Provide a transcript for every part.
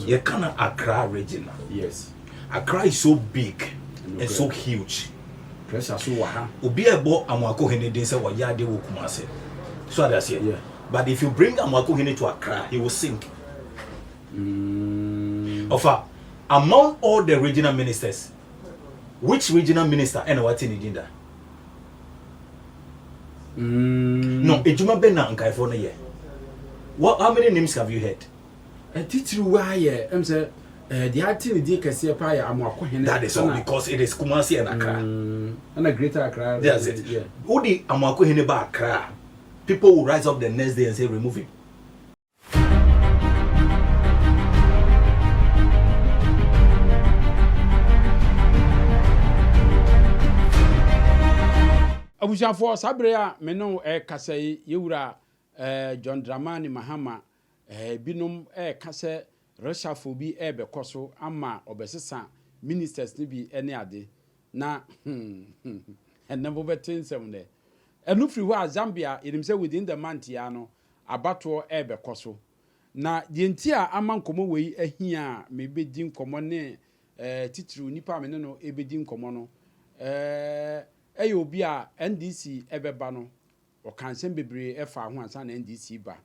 You cannot Accra regional. Yes. Accra is so big and so huge. Pressure so waha. Obi ebo amwako hene dey say waya dey wo Kumase. So that's it. Yeah. But if you bring amwako hene to Accra, he will sink. Among all the regional ministers, which regional minister and what in India? No, ejuma be na nkai for no ye. What how many names have you heard? Titiri wa ye, say the acting di kese pa ya amwako hene. That is all because it is Kumasi and Accra. And a greater Accra. That's it. Yeah. Who the amwako hene ba Accra? People will rise up the next day and say remove him. Abushanfo sabrea me no kasai yewura John Dramani Mahama binom kase Reshuffle bi bekoso ama obesesa ministers ni bi ene ade na enabo betensem de enu free wa Zambia inim say within the month ya no abato bekoso na de ntia amankomo wei ahia me bedi nkomo ne titru nipa me no ebedi nkomo no obi a NDC ebeba no o kansen bebre efa ho ansa na NDC ba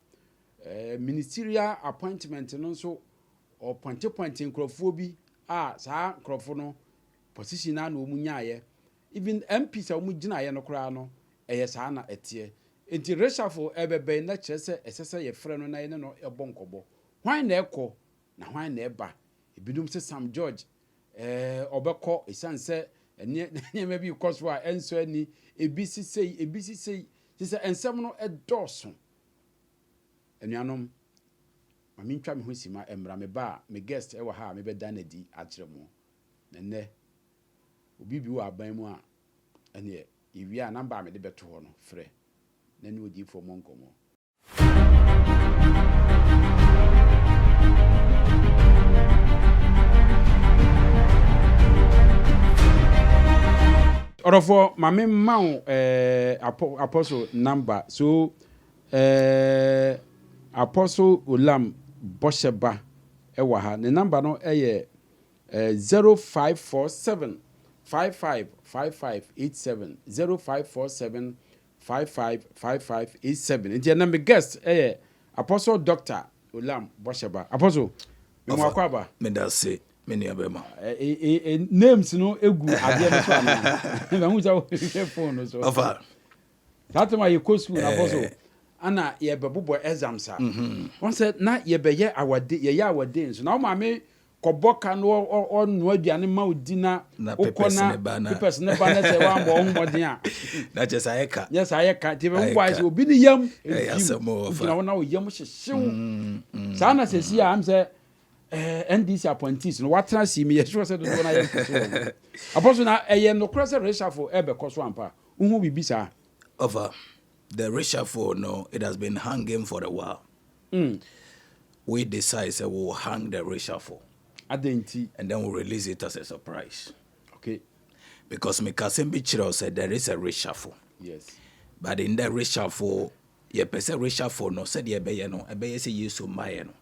ministerial appointment no so o point nkrofo bi a saa nkrofo no position na no munyaye even MPs a mu ginaye no kra no eye saa na etie enti Reshuffle ebebe na kyerese esese ye frɛ no na ye no ebonkobo hwan na ekɔ na hwan na eba ebidum se Sam George obekɔ esanse ene maybe because wa enso ani ebisi sei se ensem no edoso enuanom mami ntwa me ho sima emra me ba me guest e wa ha me beda na di akire mo nene obi bi wa aban mu a ene ewi a number me de beto ho no frɛ na ne odi fo monkomo Orofo mame mawo apostle number so apostle Olam Bosheba ewa ha ne number no 0547 555587 0547 555587 ntia na me guest apostle Dr. Olam Bosheba apostle me mo akwaba me da say many abema names no egu ade no so ana na hu ja phone so ofa that my school na boso ana ye bebobo exams a won said na ye be ye awade ye ya awade so na ma me koboka no onu aduane ma odina ukona papers ne ba na se wa mbo onmodin a na je sayeka yes ayeka ti be mbo ase obi ni yam na wona o yam hyehyew sa na se si am say NDC appointees no watra si me yesho se do na yam so apostle na no cross Reshuffle bekoso ampa uhu bibisa over the Reshuffle no it has been hanging for a while. We decide we will hang the Reshuffle adenti and then we'll release it as a surprise. Okay, because me Kasembi Chiro said there is a Reshuffle. Yes, but in the Reshuffle ye pese Reshuffle no said ye be no ebe say yesu maye no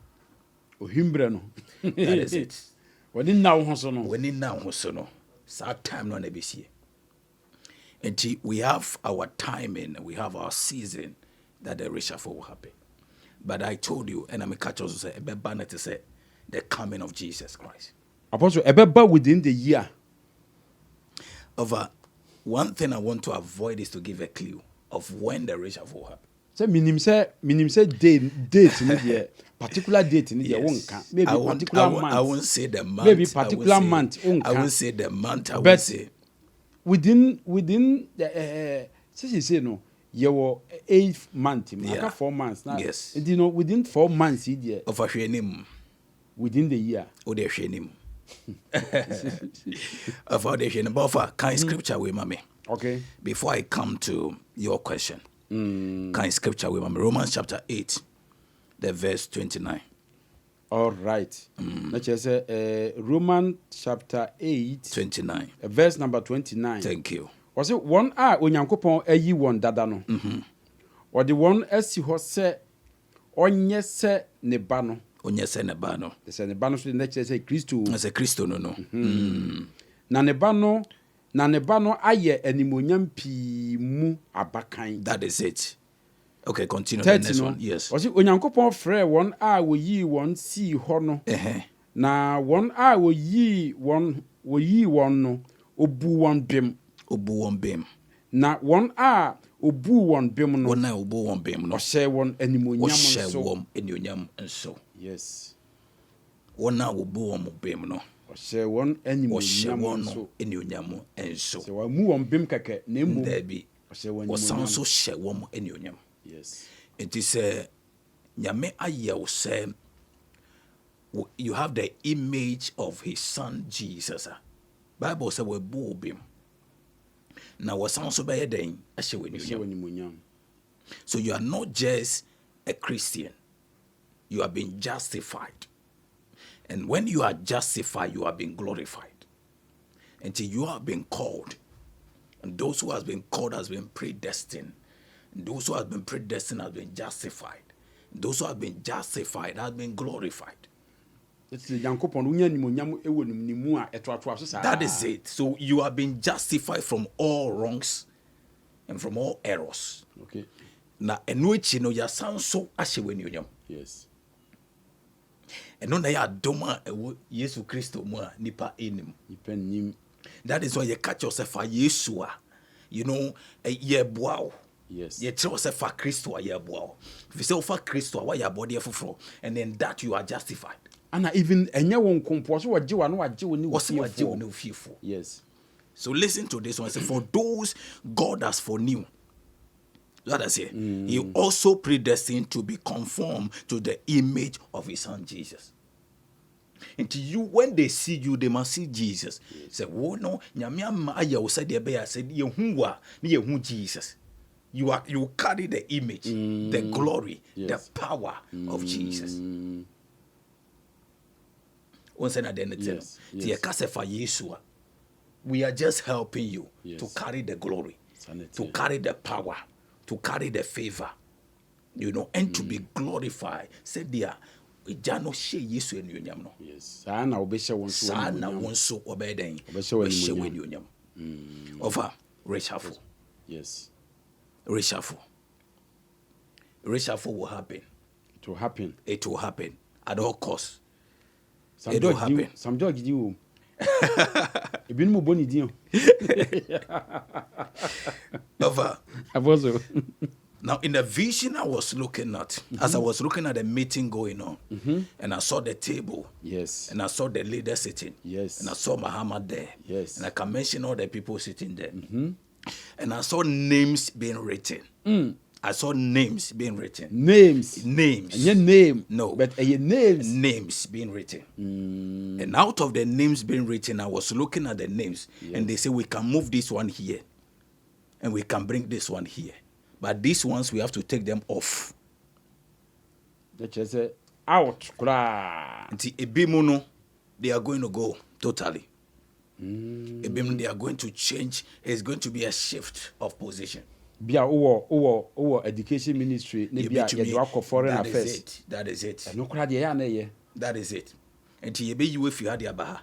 ohimbre no that is it. When in now so no sad time no na be see. And we have our timing, we have our season that the Reshuffle will happen. But I told you, and I'm a catch also say, to say the coming of Jesus Christ. Apostle, ebeba within the year. Over one thing I want to avoid is to give a clue of when the Reshuffle will happen. So minim say date in the particular date in the won't maybe particular month. I won't say the month. Maybe particular month. I won't say the month. I won't say within the say no. You were 8 months, yeah. 4 months now. Yes. And you know, within 4 months, within the year. Oh, they're shame. Of how they shame. But for kind scripture with mommy. Okay. Before I come to your question, kind scripture with mommy. Romans chapter 8, the verse 29. All right. Let's just say Romans chapter 8, 29. Verse number 29. Thank you. Was it one onyankopon ayi won dada no or the one asi ho se onye se ne ba no onye se ne ba no. Se ne ba no so de na kyerɛ sɛ Kristo. Sɛ Kristo no no. Na ne ba no ayɛ animonyam pii mu abakan. That is it. Okay, continue the next one. Yes. Ɔsi Onyankopɔn frɛ wɔn a woyii wɔn sii hɔ no. Na wɔn a woyii wɔn no obu wɔn bem. Na wɔn a obu wɔn bem no. Wɔn a obu wɔn bem no. Ɔhyɛ wɔn animonyam nso. Ɔhyɛ wɔn animonyam nso. Yes. Wɔn a obu wɔn bem no. Ɔhyɛ wɔn animonyam nso. Sɛ wɔn mu wɔn bem kɛkɛ na emu. Dabi. Ɔsan so hyɛ wɔn animonyam. Yes. It is nyame ayɛ wo sɛ you have the image of his son Jesus. Bible says we bu bim. Na wasan so bɛyɛ den ahyɛ w'animuonyam. So you are not just a Christian. You have been justified. And when you are justified, you have been glorified. Until you have been called. And those who have been called has been predestined. And those who have been predestined have been justified. And those who have been justified have been glorified. That is it. So you have been justified from all wrongs and from all errors. Okay. Now, enwechi no ya sanso ashe w'animuonyam. Yes. Eno na ya adoma ewo Yesu Kristo mu a nipa enim. That is why you catch yourself a Yesu a, you know, ye boa. Yes. Ye tell yourself a Kristo a ye boa. If you say for Kristo, why your body fufro, and then that you are justified. And even enye won kompo so waje wa no waje woni fearful. Yes. So listen to this one. Say for those God has foreknew. That is it. He also predestined to be conformed to the image of his son Jesus. And to you, when they see you, they must see Jesus. Yes. Say, "Oh no, nyame aya wo said be said ye Jesus." You carry the image, the glory, the power of Jesus. Once and then we are just helping you to carry the glory, to carry the power, to carry the favor, you know, and to be glorified. Said there, we jano she Yesu enuonyam no. Yes. Sana obeshe wonso obeden. Obeshe enuonyam. Over reshuffle. Yes. Reshuffle will happen. It will happen at all costs. It will happen. Some dog you. Ebin mo boni din. Over. Abozo. Now, in the vision I was looking at, as I was looking at the meeting going on, and I saw the table, yes, and I saw the leader sitting, yes, and I saw Muhammad there, yes, and I can mention all the people sitting there, and I saw names being written. I saw names being written. Names. And your name. No. But your names. Names being written. And out of the names being written, I was looking at the names, and they say we can move this one here, and we can bring this one here. But these ones, we have to take them off. That just out. Until Ebimuno, they are going to go totally. Ebimuno, they are going to change. It's going to be a shift of position. Bia owo education ministry ne bia ye do akọ foreign affairs. That is it. No kra de ya na ye. That is it. Until you be you if you had your baha.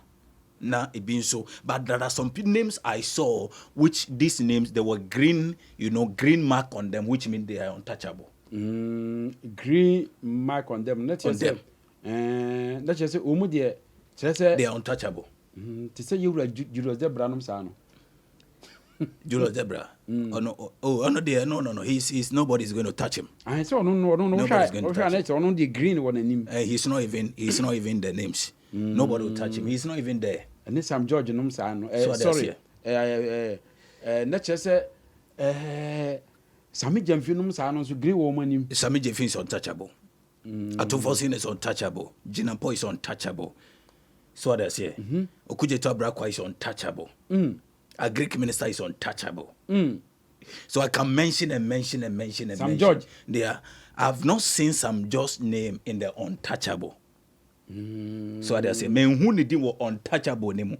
Na ebin so, but there are some names I saw which these names they were green, you know, green mark on them, which means they are untouchable. Green mark on them. Let's just say omu de they are untouchable. To say you were Julius Debra no sa no. Julius Debra. No. He's nobody's going to touch him. I saw no. Nobody's going to touch him. The green one him. He's not even the names. Nobody will touch him. He's not even there. And this Sam George no sa no. Sorry. Let's just say Sammy Jemfi no sa no so green woman him. Sammy Jemfi is untouchable. Atofosin is untouchable. Jinapo is untouchable. So what I say. Okujeto Abrakwa is untouchable. A Greek minister is untouchable. So I can mention. Sam George. I've not seen Sam George's name in the untouchable. So I say, men who need were untouchable name.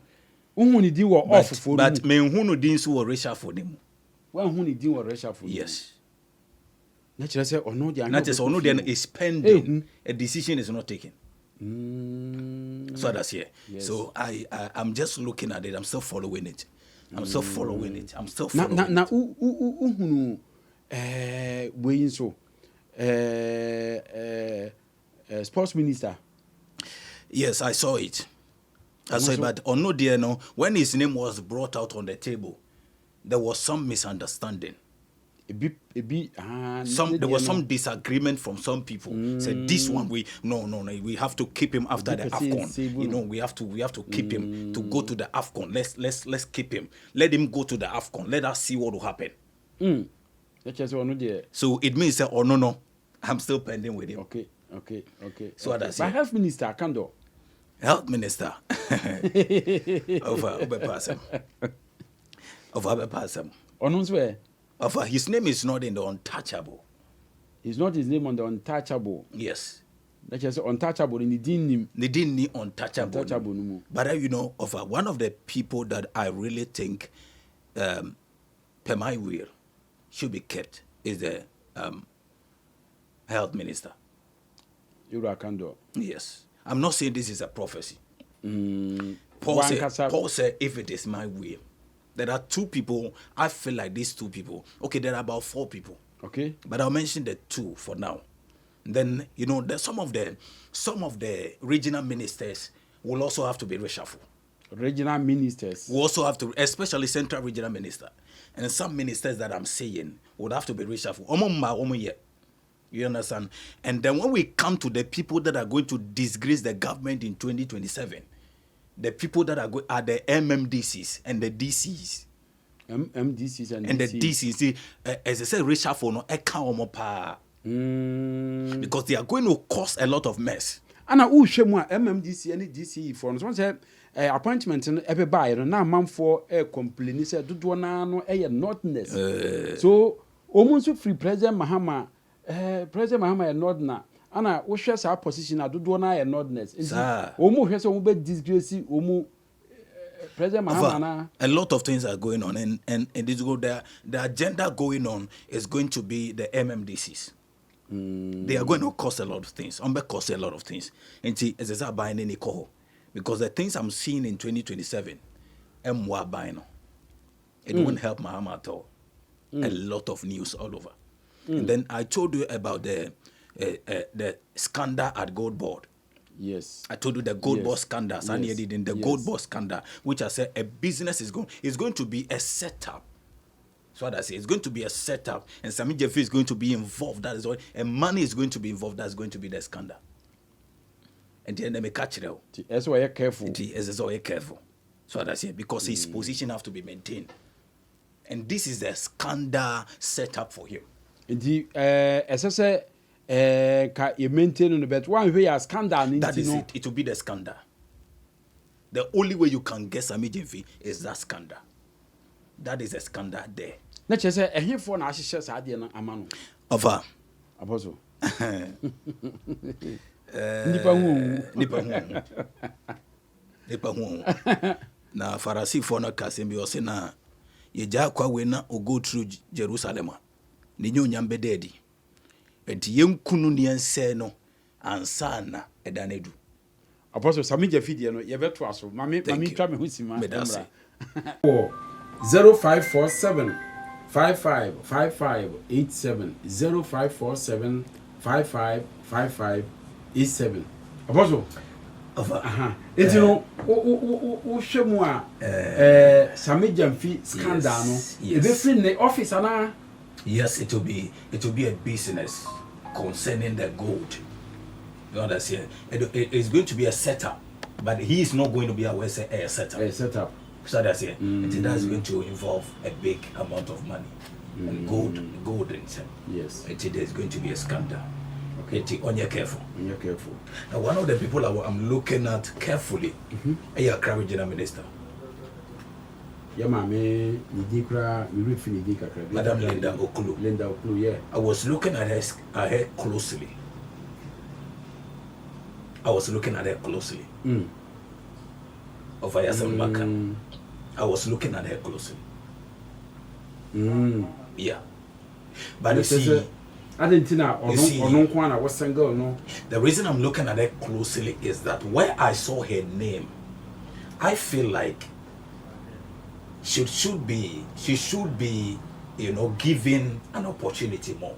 Who need were off for but men who no didn't were reshuffle name. Well, who need were reshuffle? Yes. Naturally, say or no, that is or no, then is pending. A decision is not taken. So that's here. Yes. So I'm just looking at it. I'm still following it. I'm still following it. I'm still na following na it. uhunu wey so sports minister. Yes, I saw it. I saw it, but on no dear no, when his name was brought out on the table, there was some misunderstanding. There was some disagreement from some people. Said this one we have to keep him after the AFCON. You know, we have to keep him to go to the AFCON. Let's keep him. Let him go to the AFCON. Let us see what will happen. So it means that no, I'm still pending with him. Okay. So okay. that's But it. health minister can do. Health minister of Abepasam. Of his name is not in the untouchable. It's not his name on the untouchable. Yes. That's just untouchable in the din. They didn't need untouchable. Untouchable no more. But you know, of one of the people that I really think per my will should be kept is the health minister. Yes. I'm not saying this is a prophecy. Paul said, if it is my will. There are two people. I feel like these two people. Okay, there are about 4 people. Okay. But I'll mention the 2 for now. Then, you know, some of the regional ministers will also have to be reshuffled. Regional ministers. We also have to, especially central regional minister. And some ministers that I'm saying would have to be reshuffled. You understand? And then when we come to the people that are going to disgrace the government in 2027, the people that are are the MMDCs and the DCs. MDCs and the DCs. As I said, reshuffle no account because they are going to cause a lot of mess. And I will show more MMDC and DC for so say appointment in every buyer na man for a complaint say do no notness. So almost free President Mahama not na ana wo hwɛ saa position adodo na yɛ nordness omu hwɛ sɛ omu be disgrace omu President Mahama. A lot of things are going on and this go the agenda going on is going to be the MMDCs. They are going to cost a lot of things. Cost a lot of things. And see, as I say, buying any call because the things I'm seeing in 2027, MWA buying, it won't help Mahama at all. A lot of news all over. And then I told you about the scandal at Gold Board. Yes. I told you the Gold Board scandal. Sani did in the Gold Board scandal, which I said a business is going to be a setup. So what I say, it's going to be a setup, and Sami Jeffrey is going to be involved. That is all, and money is going to be involved. That's going to be the scandal. And then they may catch it out. That's why you're careful. That's why you're careful. So what I say, because his position have to be maintained, and this is the scandal setup for him. The as I say, you maintain no but one way a scandal. That is it. It will be the scandal. The only way you can get Sami Jeffrey is that scandal. That is a scandal there. Na che say ehim for na ahihye sa de na ama no. Ofa. Apostle. Nipa hu. Na Pharisee for na kase bi o se na ye ja kwa we na o go through Jerusalem. Ne nyu nyambe dedi. Enti yenkunu ne ense no ansa na edanedu. Apostle Sami Jeffrey no ye beto aso. Mami twa me hu sima. 0547 555587 0547 555587 Apostle it's no o hwemu a Sami Jeffrey scandal no e be free in the office ana. Yes, it will be a business concerning the gold. You understand? It's going to be a setup, but he is not going to be a setup. A setup. So that's it. That's going to involve a big amount of money and gold inside. Yes. It is going to be a scandal. Okay. On your careful. Now, one of the people I'm looking at carefully, is a regional minister. Yeah, mami, Madam Linda Okulu. Yeah. I was looking at her closely. Of Ayasam Maka. I was looking at her closely. Yeah. But you see, Adentina or no was single no. The reason I'm looking at it closely is that where I saw her name, I feel like she should be, you know, given an opportunity more.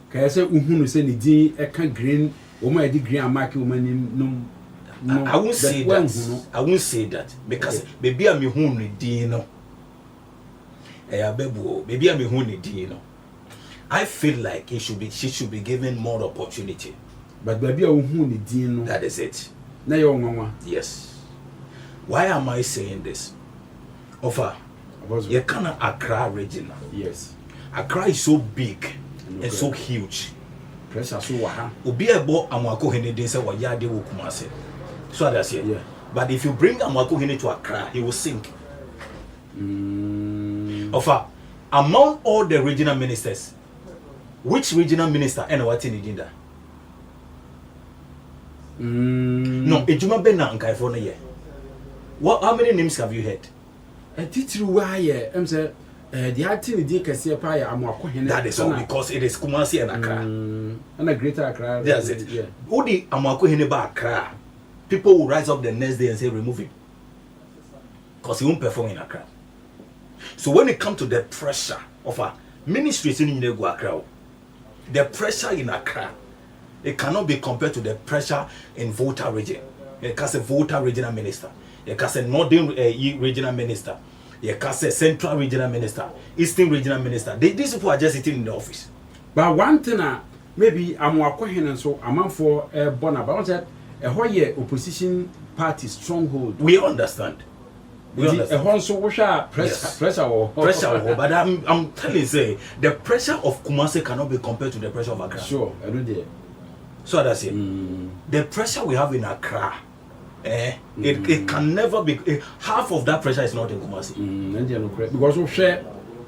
Can I say say the a can green woman green and mark woman no. I won't say that. I won't say that because maybe I'm who no. Maybe I'm who no. I feel like she should be given more opportunity. But baby, who no. That is it. Na your mama. Yes. Why am I saying this? Offer. You cannot Accra region. Yes. Accra is so big and so huge. Pressure so waha. Obi ebo amwako hene den say wa yade wo Kumase. So that's it. Yeah. But if you bring amwako hene to Accra, he will sink. Offer. Among all the regional ministers, which regional minister and what in India? No, Ejuma Bena and California. Yeah. What? How many names have you heard? A teacher, why? Say the acting the Cassia Paya. That is all because it is Kumasi and Accra. And a greater Accra. That's it. Yeah. Odi Amwako Heneba Accra. People will rise up the next day and say remove him because he won't perform in Accra. So when it comes to the pressure of a ministry in Accra, the pressure in Accra, it cannot be compared to the pressure in Volta region. You can say Volta regional minister, you can say Northern regional minister, you can say Central regional minister, Eastern regional minister. These people are just sitting in the office. But one thing, maybe I'm working and so I'm for a bonnet. But that a whole year opposition party stronghold. We understand. A whole so pressure, but I'm telling you, say the pressure of Kumasi cannot be compared to the pressure of Accra. Sure, I do there. So that's it. The pressure we have in Accra, it can never be half of that pressure is not in Kumasi. Because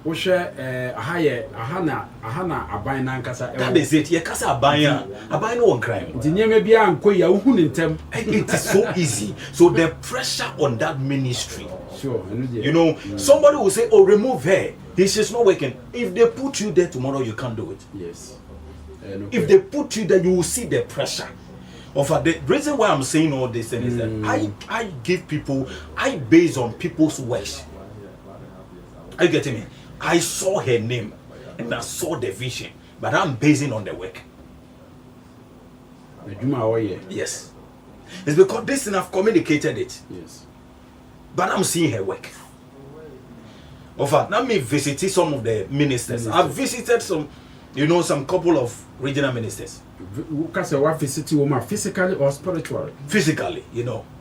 we share a higher Ahana Abina Casa. That is it. Kasa Abina no one crime. The name may be Ankoya Hunim. It is so easy. So the pressure on that ministry. Sure, you know, somebody will say, "Oh, remove her. She's not working." If they put you there tomorrow, you can't do it. Yes. If they put you there, you will see the pressure. The reason why I'm saying all this is that I give people, I base on people's works. Are you getting me? I saw her name and I saw the vision, but I'm basing on the work. Yes. It's because this thing I've communicated it. Yes. But I'm seeing her work. Let me visit some of the ministers. I've visited some couple of regional ministers. Physically or spiritually? Physically,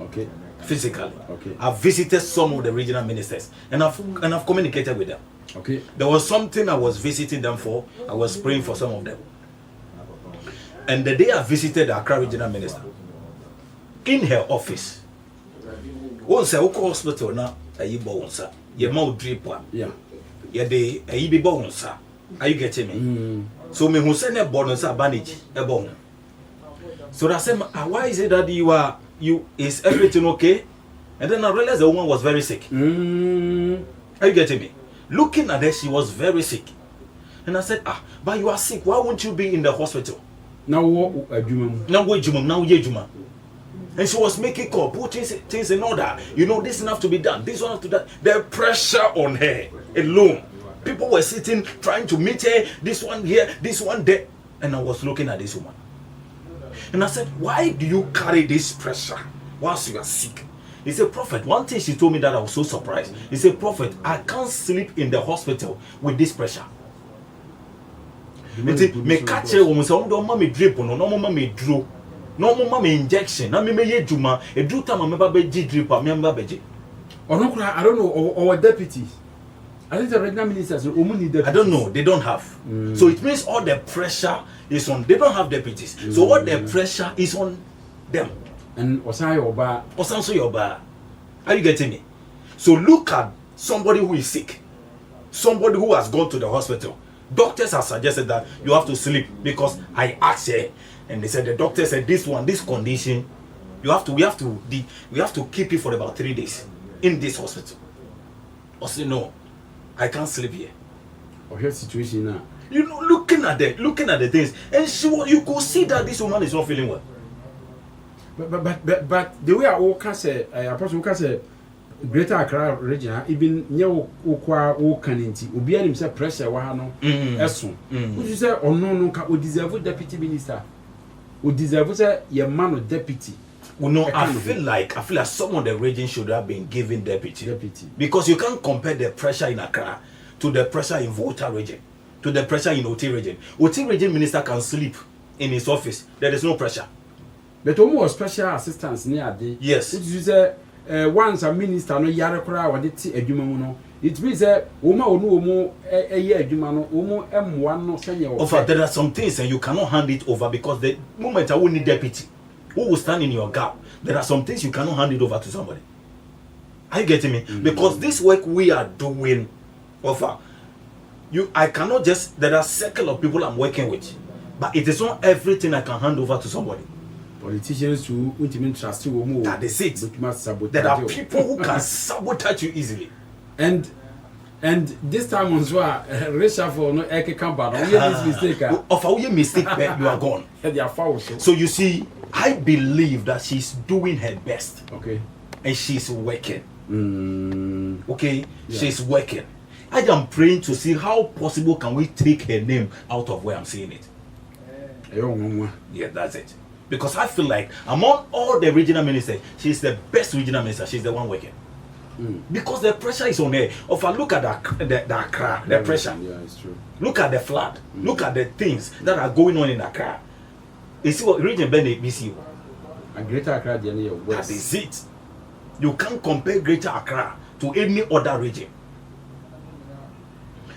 Okay. Physically. Okay. I've visited some of the regional ministers and I've communicated with them. Okay. There was something I was visiting them for. I was praying for some of them. And the day I visited the Accra regional minister, in her office, once I walk hospital now, I bonsa. Your mouth drip one. Yeah. Yeah, they be bonsa. Are you getting me? So me who send a bonus a bandage a bone. So I said, why is it that is everything okay? And then I realized the woman was very sick. Are you getting me? Looking at her, she was very sick. And I said, but you are sick. Why won't you be in the hospital? Now what? Now Juma. And she was making call, putting things in order. This enough to be done. This one have to be done. The pressure on her alone. People were sitting, trying to meet her. This one here, this one there. And I was looking at this woman. And I said, why do you carry this pressure whilst you are sick? He said, Prophet, one thing she told me that I was so surprised. He said, Prophet, I can't sleep in the hospital with this pressure. Me catch her woman say, "Oh, mama me drip no, no mama me draw, no mama me injection. Na me ye juma. E do time me ba be drip, me mba beji." I don't know. Or deputies. I think the regional ministers need deputies. I don't know. They don't have. So it means all the pressure is on. They don't have deputies. So all the pressure is on them. And Osanso Yoba. Are you getting me? So look at somebody who is sick, somebody who has gone to the hospital. Doctors have suggested that you have to sleep because I asked her, and they said the doctor said this condition, we have to keep you for about 3 days in this hospital. I said no, I can't sleep here. Or here situation now. Look looking at the things, and you could see that this woman is not feeling well. But the way I walk say, Apostle say, Greater Accra region, even near Okwa Okanenti, Ubian himself pressure Wahano, Eson. Would you say, or no, would deserve deputy minister? Would deserve say your man or deputy? Well, no, I feel like some of the region should have been given deputy. Because you can't compare the pressure in Accra to the pressure in Volta region, to the pressure in Oti region. Oti region minister can sleep in his office. There is no pressure. But almost special assistance near the yes. Would you say once a minister no yarekora or the no? It means that Oma Omo a year Jumano, Omo M1 no senior. There are some things and you cannot hand it over because the moment I will need deputy who will stand in your gap, there are some things you cannot hand it over to somebody. Are you getting me? Because this work we are doing, I cannot just, there are a circle of people I'm working with, but it is not everything I can hand over to somebody. Politicians who ultimately trust you. That is it. There are people who can sabotage you easily. And this time on reshuffle no eke kamba no this mistake. Of our mistake, you are gone. So you see, I believe that she's doing her best. Okay. And she's working. Okay, yeah. She's working. I am praying to see how possible can we take her name out of where I'm seeing it. Yeah, that's it. Because I feel like among all the regional ministers, she's the best regional minister. She's the one working. Because the pressure is on her. If I look at the Accra, the pressure. Yeah, it's true. Look at the flood. Look at the things that are going on in Accra. You see what region Ben BC? A Greater Accra, that is it. You can't compare Greater Accra to any other region.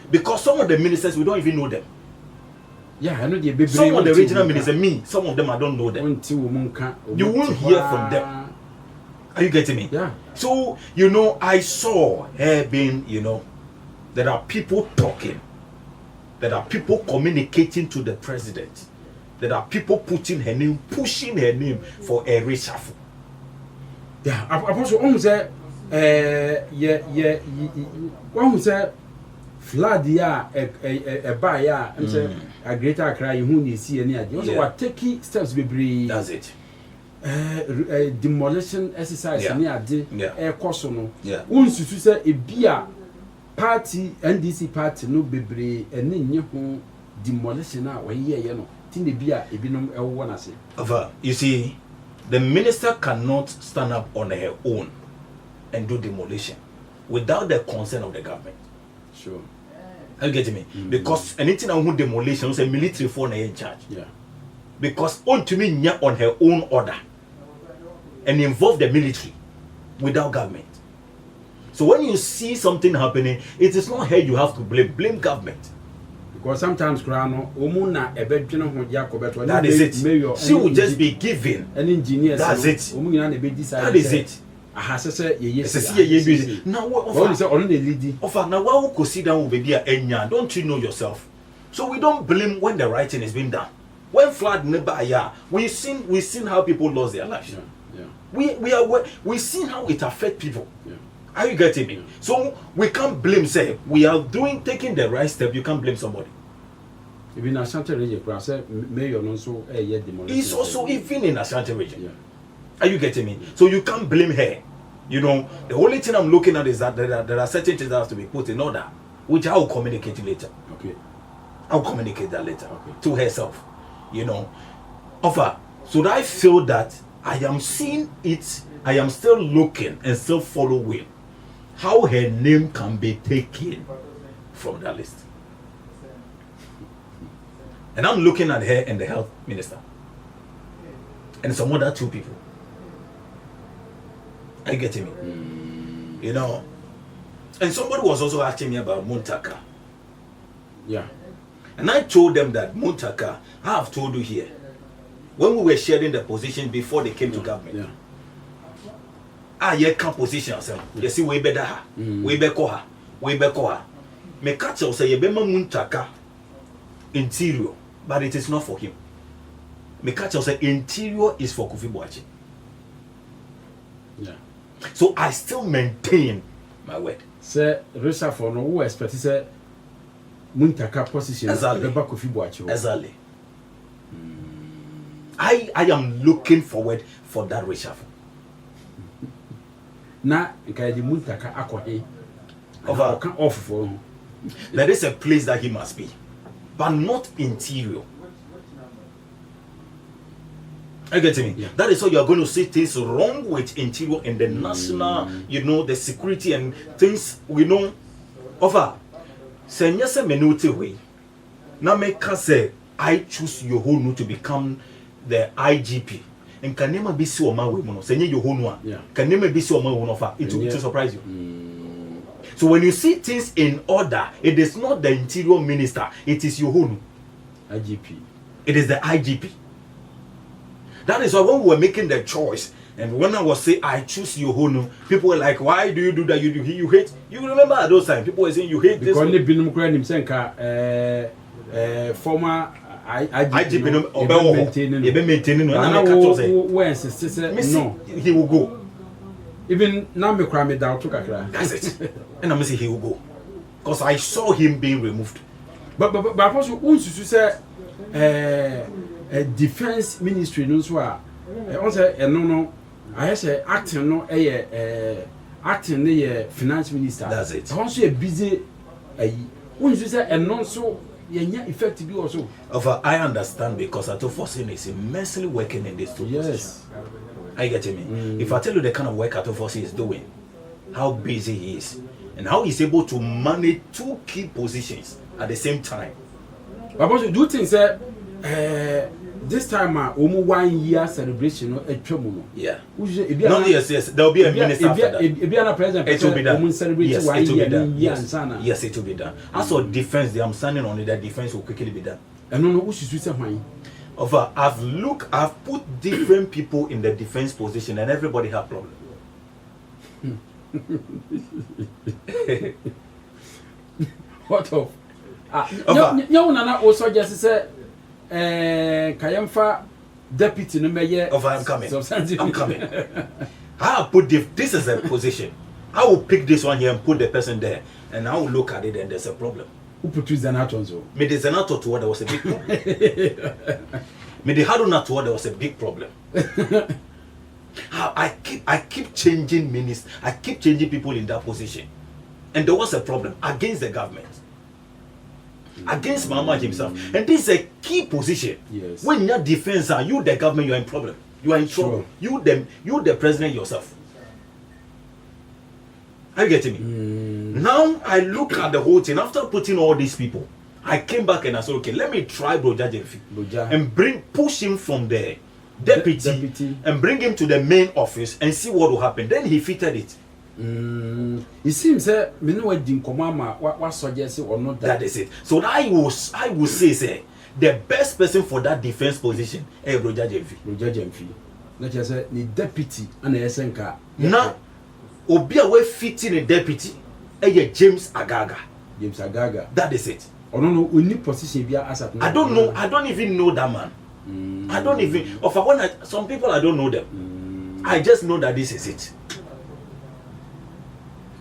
Because some of the ministers, we don't even know them. Yeah, I know the some of the regional ministers, some of them I don't know them. You won't hear from them. Are you getting me? Yeah. So, I saw her being, there are people talking. There are people communicating to the president. There are people putting her name, pushing her name for a reshuffle. Yeah, Apostle, one say, one who say, flood ya, a buy ya, and say, a Greater Accra, you who see any idea. Also, what taking steps be brave. That's it. Demolition exercise near the air cosono. Yeah. Once you say a beer party, NDC party, no be brave, and then you demolition out where ye know. Tin the beer, a binum, a one I say. You see, the minister cannot stand up on her own and do demolition without the consent of the government. Sure. Are you getting me? Because anything I want demolition was a military phone in charge. Yeah. Because on to me on her own order and involve the military without government. So when you see something happening, it is not her you have to blame government. Because sometimes Krano, Omuna, a bedroom of Jacob, that is it. She will just be given an engineer. That's it. That is it. I has said, yes, now what is only lady? Now, why would consider will be a enya? Don't you know yourself? So we don't blame when the writing is being done. When flood never we've seen how people lost their lives. Yeah. We've seen how it affects people. Yeah. Are you getting me? So we can't blame, say we are taking the right step. You can't blame somebody. Even Ashanti region, mayor also it's also even in Ashanti region. Yeah. Are you getting me? So you can't blame her. The only thing I'm looking at is that there are certain things that have to be put in order, which I will communicate later. Okay. I'll communicate that later to herself. So I feel that I am seeing it, I am still looking and still following how her name can be taken from that list. And I'm looking at her and the health minister and some other two people. Are you getting me? And somebody was also asking me about Muntaka. Yeah. And I told them that Muntaka, I have told you here, when we were sharing the position before they came to government, can't position ourselves. You see, we better ha, we better ha, we better ha. Me catch us say, Yebema Muntaka interior, but it is not for him. Me catch us say, interior is for Kofi Boachi. Yeah. So I still maintain my word. Say, Reshuffle, no, who expect say, Muntaka position. Exactly. Exactly. Exactly. I am looking forward for that reshuffle. Na nkaji Muntaka akwahe. Off for. There is a place that he must be, but not interior. I get me. Yeah. That is how you are going to see things wrong with interior and the national, the security and things we know. Over. Senya se menuti way. Na me ka say I choose Yohonu to become the IGP. And can never be so my way mono. Senya Yohonu. Can never be so my one of it will surprise you. So when you see things in order, it is not the interior minister, it is Yohonu. IGP. It is the IGP. That is why when we were making the choice, and when I was saying I choose Yohonu, people were like, why do you do that? You hate. You remember at those times, people were saying you hate this. Because former IGP maintaining no, he will go. Even now me cry me down to kakra. That's it. And I'm saying he will go. Because I saw him being removed. But also unsusu say defense ministry no so a on say no I say acting no acting the finance minister. That's it. Also a busy unsusu say no so yenya effect bi also. I understand because Atoforsin is immensely working in this two positions. I get me. If I tell you the kind of work Atoforsin is doing, how busy he is, and how he's able to manage two key positions at the same time. But also, do you think that this time almost 1 year celebration at Chomo? Yeah. No, yes. There will be a minister after that. It will be done. Yes, it will be done. Yes, it will be done. As for defense, I'm standing on it. That defense will quickly be done. And no, who should say why? I've put different people in the defense position, and everybody have problem. What of? No, also just say, Kayamfa deputy no mayor. I'm coming. I'm coming. I put this is a position. I will pick this one here and put the person there, and I will look at it, and there's a problem. Who put you Zanato? Me the Zanato to what there was a big problem. Me the Haruna to what there was a big problem. I keep changing ministers. I keep changing people in that position, and there was a problem against the government. Against Mama himself, and this is a key position. Yes. When you're defense, you the government, you are in problem. You are in trouble. You the president yourself. Are you getting me? Now I look at the whole thing. After putting all these people, I came back and I said, okay, let me try Broja Jemfi and push him from the deputy and bring him to the main office and see what will happen. Then he fitted it. It seems that me know what Dinkomama what suggest or not. That is it. So I will say the best person for that defense position is Broja Jemfi. Broja Jemfi. That just say the deputy and the SNK. Now, Obia we fitting a deputy is James Agaga. James Agaga. That is it. Oh no, we need position via asset. I don't know. I don't even know that man. I don't even. Some people I don't know them. I just know that this is it.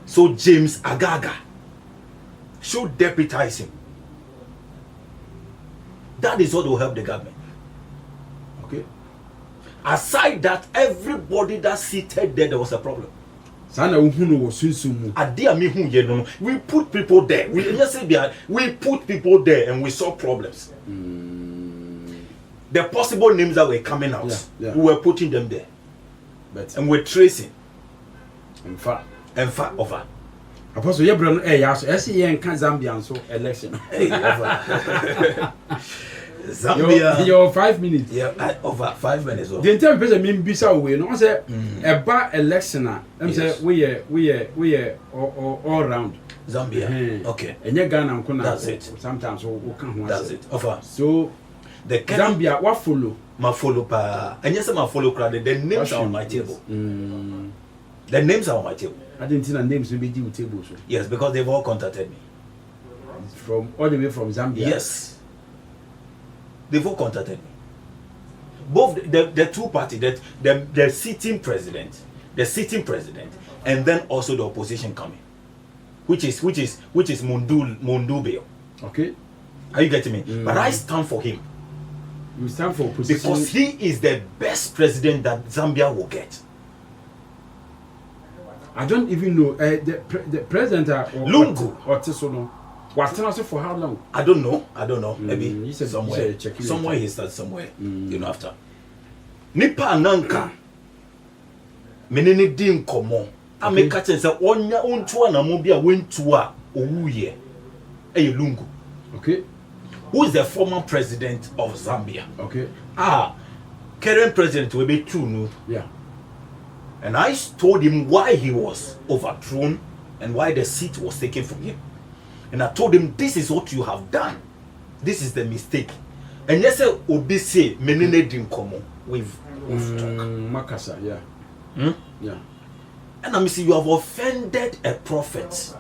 So James Agaga should deputize him. That is what will help the government. Okay. Aside that, everybody that seated there was a problem. We put people there. We put people there and we saw problems. The possible names that were coming out, we were putting them there. And we're tracing. In fact, over. Apostle Yebron, Zambia so election. Zambia. Your 5 minutes. Yeah, over 5 minutes. The entire person mean bisa we no say a bar election. I'm say we are all round. Zambia. Okay. And you Ghana that's it. Sometimes we can't. That's it. Over. So the Zambia what follow? My follow pa. And yes, my follow crowd. The names are on my table. The names are on my table. I didn't think the names will be due table. So. Yes, because they've all contacted me. From all the way from Zambia. Yes. They've all contacted me. Both the two parties, the sitting president, and then also the opposition coming, which is Mundu Bill. Okay. Are you getting me? But I stand for him. You stand for opposition because he is the best president that Zambia will get. I don't even know the president Lungu or Tisono was for how long? I don't know. Maybe somewhere he started somewhere. You know, after Nipa Nanka menene di nkomo ameka chense onya ontu na mo bia wentu a owuye Lungu. Okay. Who is the former president of Zambia? Okay. Current president will be true, no? Yeah. And I told him why he was overthrown and why the seat was taken from him. And I told him, this is what you have done. This is the mistake. And yes, Obi say, menene din komo. We've talked. Makasa, yeah. Yeah. And I see you have offended a prophet.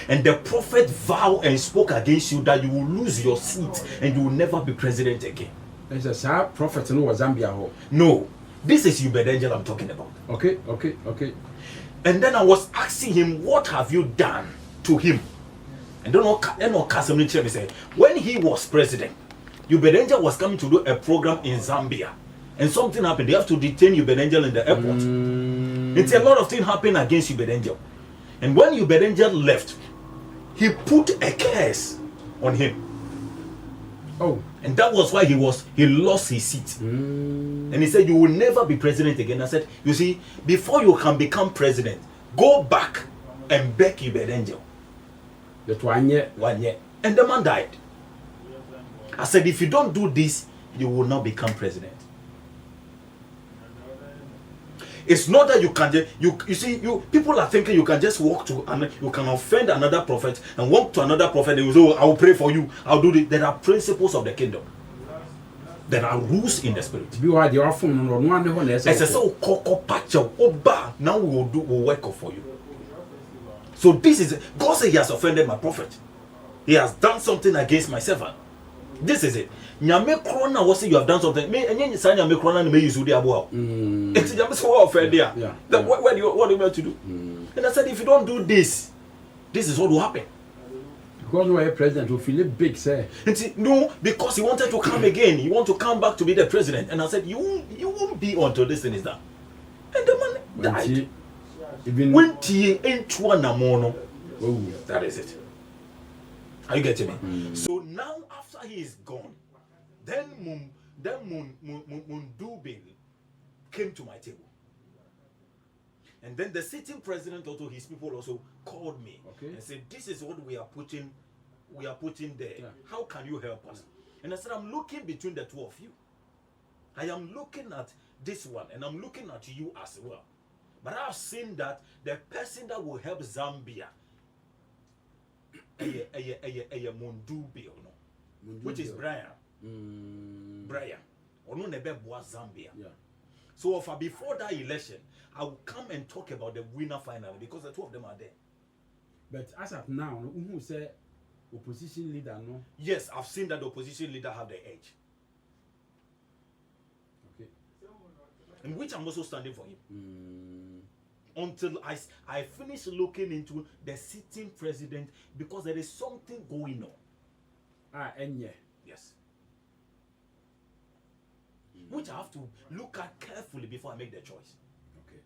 And the prophet vowed and spoke against you that you will lose your seat and you will never be president again. It's a prophet no Zambia. No, this is Ubedangel I'm talking about. Okay. And then I was asking him, what have you done to him? And don't know, me say, when he was president, Ubedangel was coming to do a program in Zambia. And something happened. They have to detain Ubedangel in the airport. It's a lot of things happened against Ubedangel. And when Ubedangel left, he put a curse on him. Oh. And that was why he lost his seat. And he said, you will never be president again. I said, you see, before you can become president, go back and beg Ubedangel. That 1 year. 1 year. And the man died. I said, if you don't do this, you will not become president. It's not that you can just, you see, people are thinking you can just walk to and you can offend another prophet and walk to another prophet and you say, oh, I will pray for you, I'll do this. There are principles of the kingdom. There are rules in the spirit. As I say, now we'll work for you. So this is, God said he has offended my prophet. He has done something against my servant. This is it. Nyame krona was say you have done something. Me enye say nyame krona na me use odi abo. It's nyame so offend there. What do you want to do? And I said, if you don't do this, this is what will happen. Because you are a president, you feel big, say. No, because he wanted to come again. He want to come back to be the president. And I said, you won't be until this thing is done. And the man died. When he ain't one amono. That is it. Are you getting me? So now after he is gone, then Mundubin came to my table. And then the sitting president, also his people also called me and said, this is what we are putting there. Yeah. How can you help us? And I said, I'm looking between the two of you. I am looking at this one and I'm looking at you as well. But I've seen that the person that will help Zambia Mundubin, which is Brian. Brian. Ono nebe boa Zambia. Yeah. So before that election, I will come and talk about the winner finally because the two of them are there. But as of now, who say opposition leader no? Yes, I've seen that the opposition leader have the edge. Okay. In which I'm also standing for him. Until I finish looking into the sitting president because there is something going on. Yes. Which I have to look at carefully before I make the choice. Okay.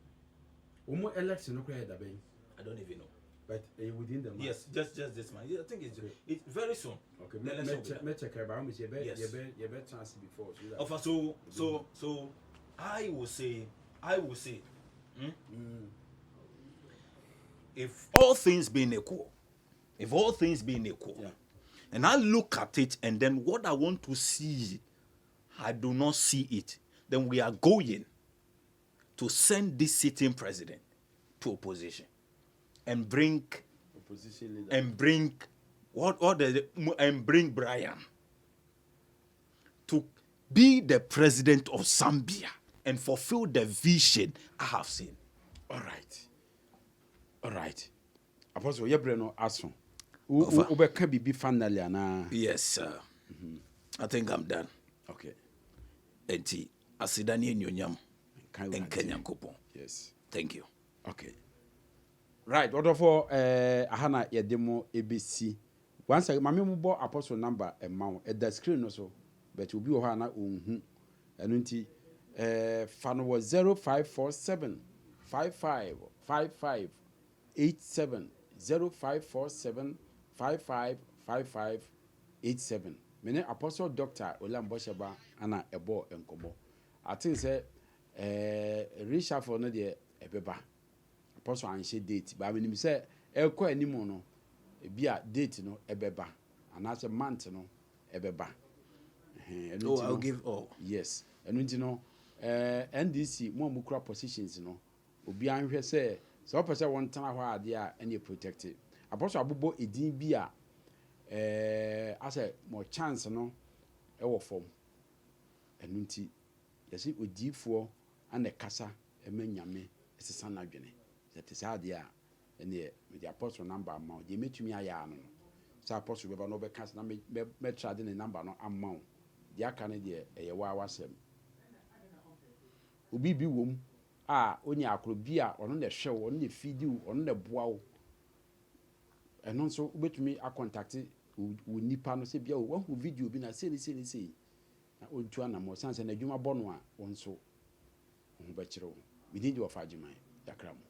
Election I don't even know. But within the month? Yes, just this month. I think it's very soon. Okay. Let's check about chance before. So I will say. If all things being equal, and I look at it and then what I want to see, I do not see it, then we are going to send this sitting president to opposition and bring opposition leader and bring Brian to be the president of Zambia and fulfill the vision I have seen. All right. Apostle, Yebreno Ason. Ubeka bibi finally ana. Yes, sir. I think I'm done. Okay. Enti asidani enyonyam enkenya kopon. Yes. Thank you. Okay. Right. What for ahana yedemo ABC once mame mo bɔ apostle number ɛma at the screen no so but obi wɔ hɔ ana ɔnhu ɛno nti fa no wɔ 0547 555587 0547 555587 mene apostle doctor Olam Bosheba ana ɛbɔ nkɔmmɔ I think sɛ reshuffle no deɛ ɛbɛba apostle anhyɛ date ba menim sɛ ɛkɔ anim no ebi a date no ɛbɛba anaasɛ month no ɛbɛba I'll give all. Yes ɛno nti no NDC mo a mukura positions no obi anhwɛ sɛ ɔpɛ sɛ wɔn tena hɔ adeɛ a ɛne protect apostle abobɔ edin bi a asɛ mo chance no ɛwɔ fam ɛno nti yɛsɛ odiifoɔ ana kasa ɛma nyame ɛsesa n'adwene sɛ te saa adeɛ a ɛne mede apostle number ama wo deɛ mɛtumi ayɛ ano no sɛ apostle bɛba no wobɛka sɛ na mɛtra de ne number no ama wo deɛ aka no deɛ ɛyɛ waa wasɛm obi bi wɔ mu a onya akoro bi a ɔno na ɛhwɛ wo ɔno na fidi wo ɔno na boa wo ɛno nso wobɛtumi akontakte wo nipa no sɛ bia wo wahu video bi na sei na ɔntu anamɔ sanse na adwuma bɔ no a wo nso wo ho bɛkyerɛ wo medin de wɔfa agyeman yakra mo